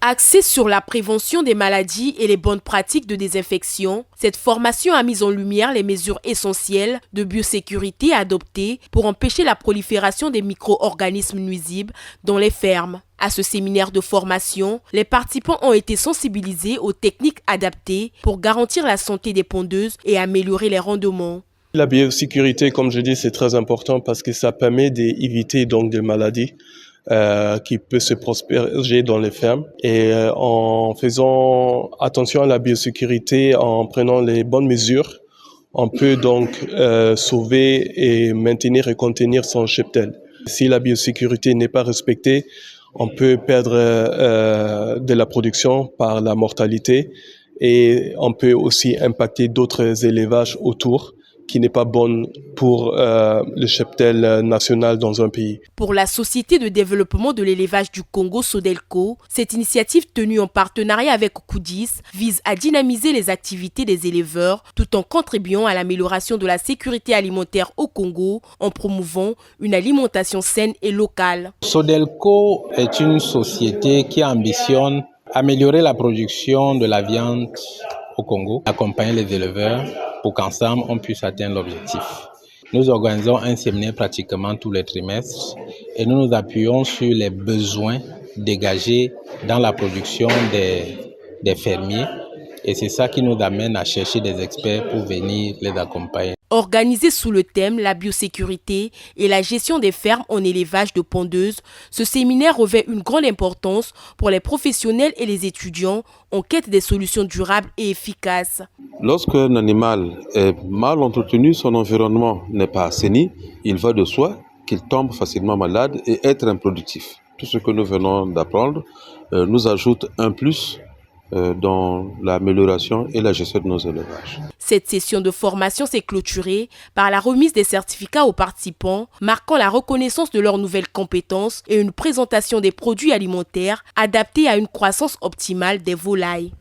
Axée sur la prévention des maladies et les bonnes pratiques de désinfection, cette formation a mis en lumière les mesures essentielles de biosécurité adoptées pour empêcher la prolifération des micro-organismes nuisibles dans les fermes. À ce séminaire de formation, les participants ont été sensibilisés aux techniques adaptées pour garantir la santé des pondeuses et améliorer les rendements. La biosécurité, comme je dis, c'est très important parce que ça permet d'éviter donc des maladies qui peuvent se propager dans les fermes. Et en faisant attention à la biosécurité, en prenant les bonnes mesures, on peut donc sauver et maintenir et contenir son cheptel. Si la biosécurité n'est pas respectée, on peut perdre de la production par la mortalité et on peut aussi impacter d'autres élevages autour qui n'est pas bonne pour le cheptel national dans un pays. Pour la Société de développement de l'élevage du Congo, Sodelco, cette initiative tenue en partenariat avec Coudis vise à dynamiser les activités des éleveurs tout en contribuant à l'amélioration de la sécurité alimentaire au Congo en promouvant une alimentation saine et locale. Sodelco est une société qui ambitionne améliorer la production de la viande au Congo, accompagner les éleveurs pour qu'ensemble on puisse atteindre l'objectif. Nous organisons un séminaire pratiquement tous les trimestres et nous nous appuyons sur les besoins dégagés dans la production des fermiers et c'est ça qui nous amène à chercher des experts pour venir les accompagner. Organisé sous le thème la biosécurité et la gestion des fermes en élevage de pondeuses, ce séminaire revêt une grande importance pour les professionnels et les étudiants en quête des solutions durables et efficaces. Lorsqu'un animal est mal entretenu, son environnement n'est pas assaini, il va de soi qu'il tombe facilement malade et être improductif. Tout ce que nous venons d'apprendre nous ajoute un plus dans l'amélioration et la gestion de nos élevages. Cette session de formation s'est clôturée par la remise des certificats aux participants, marquant la reconnaissance de leurs nouvelles compétences et une présentation des produits alimentaires adaptés à une croissance optimale des volailles.